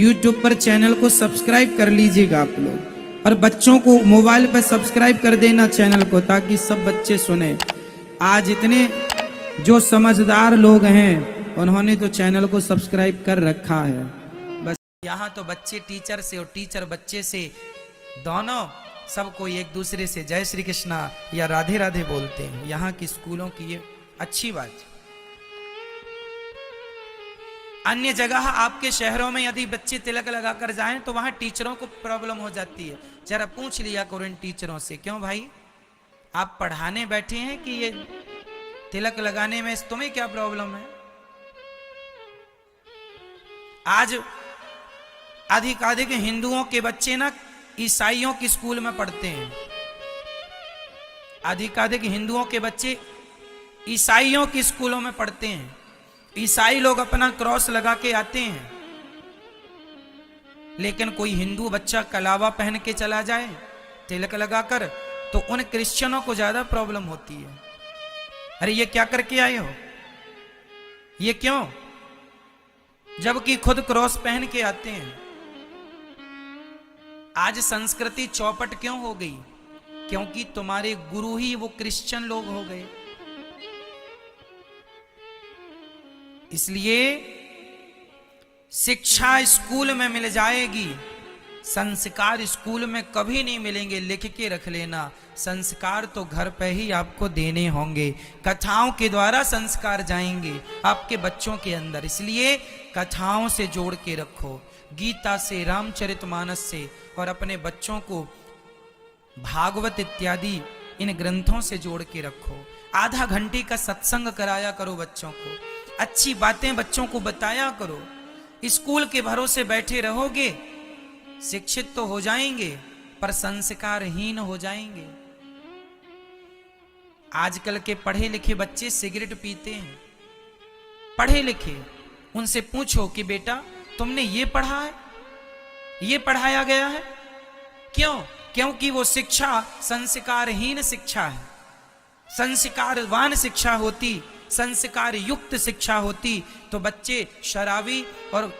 YouTube पर channel को subscribe कर लीजिएगा आप लोग, और बच्चों को मोबाइल पर सब्सक्राइब कर देना चैनल को, ताकि सब बच्चे सुने। आज इतने जो समझदार लोग हैं उन्होंने तो चैनल को सब्सक्राइब कर रखा है। बस यहाँ तो बच्चे टीचर से और टीचर बच्चे से, दोनों सबको एक दूसरे से जय श्री कृष्णा या राधे राधे बोलते हैं। यहाँ की स्कूलों की ये अच्छी बात है। अन्य जगह आपके शहरों में यदि बच्चे तिलक लगाकर जाएं तो वहां टीचरों को प्रॉब्लम हो जाती है। जरा पूछ लिया करो इन टीचरों से, क्यों भाई आप पढ़ाने बैठे हैं कि ये तिलक लगाने में तुम्हें क्या प्रॉब्लम है? आज अधिकाधिक हिंदुओं के बच्चे ना ईसाइयों की स्कूल में पढ़ते हैं। अधिकाधिक हिंदुओं के बच्चे ईसाइयों की स्कूलों में पढ़ते हैं। ईसाई लोग अपना क्रॉस लगा के आते हैं, लेकिन कोई हिंदू बच्चा कलावा पहन के चला जाए तिलक लगाकर, तो उन क्रिश्चियनों को ज्यादा प्रॉब्लम होती है। अरे ये क्या करके आए हो, ये क्यों? जबकि खुद क्रॉस पहन के आते हैं। आज संस्कृति चौपट क्यों हो गई? क्योंकि तुम्हारे गुरु ही वो क्रिश्चियन लोग हो गए। इसलिए शिक्षा स्कूल में मिल जाएगी, संस्कार स्कूल में कभी नहीं मिलेंगे। लिख के रख लेना, संस्कार तो घर पे ही आपको देने होंगे। कथाओं के द्वारा संस्कार जाएंगे आपके बच्चों के अंदर। इसलिए कथाओं से जोड़ के रखो, गीता से, रामचरितमानस से, और अपने बच्चों को भागवत इत्यादि इन ग्रंथों से जोड़ के रखो। आधा घंटे का सत्संग कराया करो बच्चों को, अच्छी बातें बच्चों को बताया करो। स्कूल के भरोसे बैठे रहोगे, शिक्षित तो हो जाएंगे पर संस्कारहीन हो जाएंगे। आजकल के पढ़े लिखे बच्चे सिगरेट पीते हैं। पढ़े लिखे, उनसे पूछो कि बेटा तुमने ये पढ़ा है, ये पढ़ाया गया है? क्यों? क्योंकि वो शिक्षा संस्कारहीन शिक्षा है। संस्कारवान शिक्षा होती, संस्कार युक्त शिक्षा होती, तो बच्चे शराबी और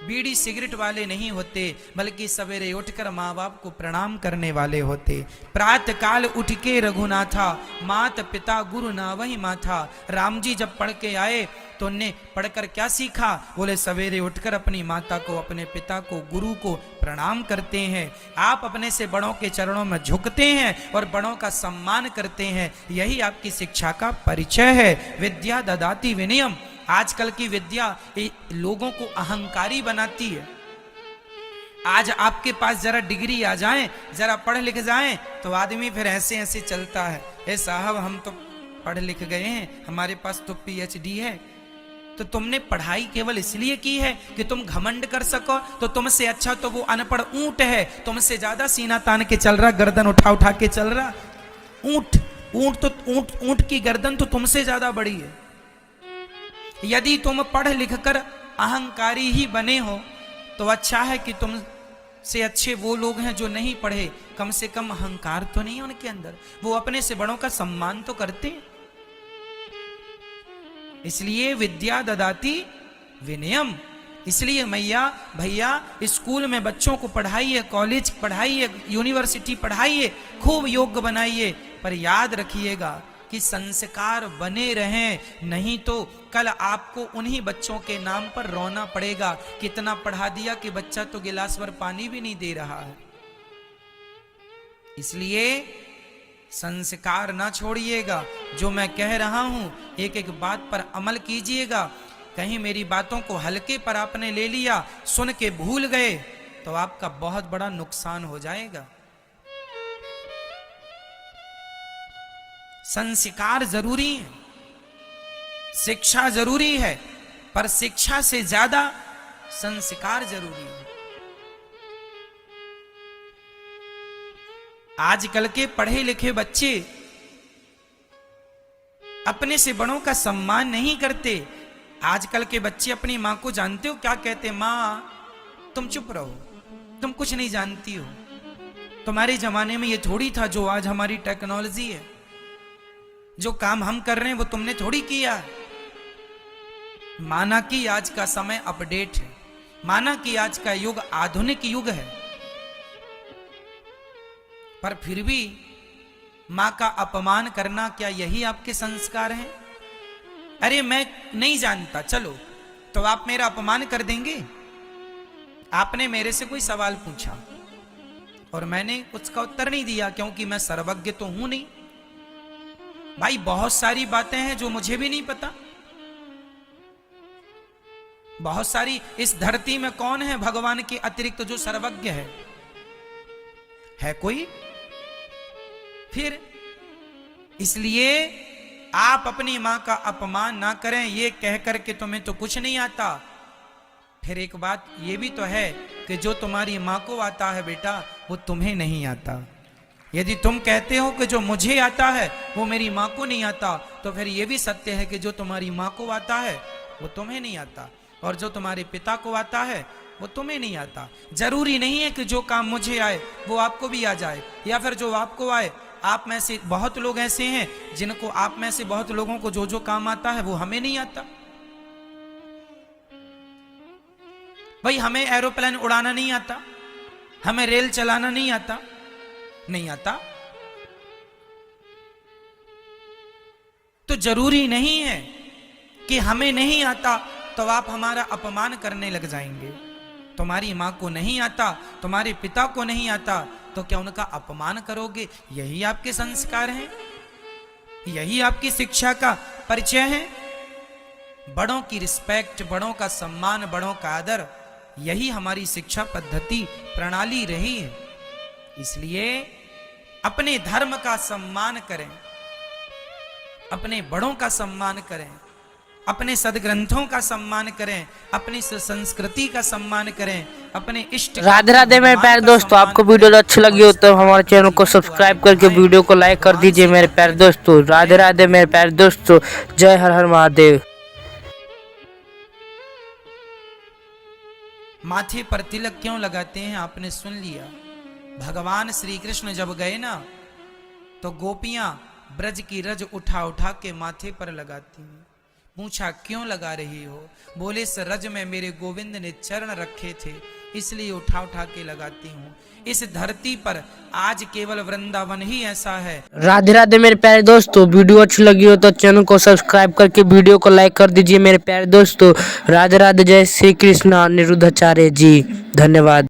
बीड़ी सिगरेट वाले नहीं होते, बल्कि सवेरे उठकर माँ बाप को प्रणाम करने वाले होते। प्रातः काल उठ के रघुनाथा, मात पिता गुरु ना वही माथा। राम जी जब पढ़ के आए तो उनने पढ़कर क्या सीखा? बोले सवेरे उठकर अपनी माता को, अपने पिता को, गुरु को प्रणाम करते हैं। आप अपने से बड़ों के चरणों में झुकते हैं और बड़ों का सम्मान करते हैं। यही आपकी शिक्षा का परिचय है। विद्या ददाति विनयम। आजकल की विद्या लोगों को अहंकारी बनाती है। आज आपके पास जरा डिग्री आ जाए, जरा पढ़ लिख जाए, तो आदमी फिर ऐसे ऐसे चलता है, ए साहब हम तो पढ़ लिख गए हैं, हमारे पास तो PhD है। तो तुमने पढ़ाई केवल इसलिए की है कि तुम घमंड कर सको? तो तुमसे अच्छा तो वो अनपढ़ ऊंट है, तुमसे ज्यादा सीना तान के चल रहा, गर्दन उठा उठा के चल रहा। ऊंट की गर्दन तो तुमसे ज्यादा बड़ी है। यदि तुम पढ़ लिख कर अहंकारी ही बने हो तो अच्छा है कि तुम से अच्छे वो लोग हैं जो नहीं पढ़े, कम से कम अहंकार तो नहीं उनके अंदर, वो अपने से बड़ों का सम्मान तो करते हैं। इसलिए विद्या ददाति विनयम। इसलिए मैया भैया स्कूल में बच्चों को पढ़ाइए, कॉलेज पढ़ाइए, यूनिवर्सिटी पढ़ाइए, खूब योग्य बनाइए, पर याद रखिएगा कि संस्कार बने रहें, नहीं तो कल आपको उन्हीं बच्चों के नाम पर रोना पड़ेगा। कितना पढ़ा दिया कि बच्चा तो गिलास भर पानी भी नहीं दे रहा है। इसलिए संस्कार ना छोड़िएगा। जो मैं कह रहा हूं एक एक बात पर अमल कीजिएगा। कहीं मेरी बातों को हल्के पर आपने ले लिया, सुन के भूल गए, तो आपका बहुत बड़ा नुकसान हो जाएगा। संस्कार जरूरी है, शिक्षा जरूरी है, पर शिक्षा से ज्यादा संस्कार जरूरी है। आजकल के पढ़े लिखे बच्चे अपने से बड़ों का सम्मान नहीं करते। आजकल के बच्चे अपनी मां को जानते हो क्या कहते? मां तुम चुप रहो, तुम कुछ नहीं जानती हो। तुम्हारे जमाने में ये थोड़ी था जो आज हमारी टेक्नोलॉजी है। जो काम हम कर रहे हैं वो तुमने थोड़ी किया। माना कि आज का समय अपडेट है, माना कि आज का युग आधुनिक युग है, पर फिर भी मां का अपमान करना, क्या यही आपके संस्कार हैं? अरे मैं नहीं जानता, चलो तो आप मेरा अपमान कर देंगे? आपने मेरे से कोई सवाल पूछा और मैंने उसका उत्तर नहीं दिया, क्योंकि मैं सर्वज्ञ तो हूं नहीं। भाई बहुत सारी बातें हैं जो मुझे भी नहीं पता। बहुत सारी, इस धरती में कौन है भगवान के अतिरिक्त जो सर्वज्ञ है कोई? फिर इसलिए आप अपनी मां का अपमान ना करें ये कह करके तुम्हें तो कुछ नहीं आता। फिर एक बात ये भी तो है कि जो तुम्हारी मां को आता है बेटा, वो तुम्हें नहीं आता। यदि तुम कहते हो कि जो मुझे आता है वो मेरी मां को नहीं आता, तो फिर ये भी सत्य है कि जो तुम्हारी मां को आता है वो तुम्हें नहीं आता, और जो तुम्हारे पिता को आता है वो तुम्हें नहीं आता। जरूरी नहीं है कि जो काम मुझे आए वो आपको भी आ जाए, या फिर जो आपको आए, आप में से बहुत लोग ऐसे हैं जिनको, आप में से बहुत लोगों को जो जो काम आता है वो हमें नहीं आता। भाई हमें एरोप्लेन उड़ाना नहीं आता, हमें रेल चलाना नहीं आता, नहीं आता। तो जरूरी नहीं है कि हमें नहीं आता तो आप हमारा अपमान करने लग जाएंगे। तुम्हारी मां को नहीं आता, तुम्हारे पिता को नहीं आता, तो क्या उनका अपमान करोगे? यही आपके संस्कार हैं, यही आपकी शिक्षा का परिचय है। बड़ों की रिस्पेक्ट, बड़ों का सम्मान, बड़ों का आदर, यही हमारी शिक्षा पद्धति प्रणाली रही है। इसलिए अपने धर्म का सम्मान करें, अपने बड़ों का सम्मान करें, अपने सदग्रंथों का सम्मान करें, अपनी संस्कृति का सम्मान करें, अपने इष्ट। राधे राधे मेरे प्यारे दोस्तों, आपको वीडियो अच्छी लगी हो तो हमारे चैनल को सब्सक्राइब करके वीडियो को लाइक कर दीजिए मेरे प्यारे दोस्तों। राधे राधे मेरे प्यारे दोस्तों, जय हर हर महादेव। माथे पर तिलक क्यों लगाते हैं आपने सुन लिया। भगवान श्री कृष्ण जब गए ना, तो गोपियां ब्रज की रज उठा उठा के माथे पर लगाती हैं। पूछा क्यों लगा रही हो? बोले इस रज में मेरे गोविंद ने चरण रखे थे, इसलिए उठा उठा के लगाती हूँ। इस धरती पर आज केवल वृंदावन ही ऐसा है। राधे राधे मेरे प्यारे दोस्तों, वीडियो अच्छी लगी हो तो चैनल को सब्सक्राइब करके वीडियो को लाइक कर दीजिए मेरे प्यारे दोस्तों। राधे राधे, जय श्री कृष्ण। अनिरुद्धाचार्य जी, धन्यवाद।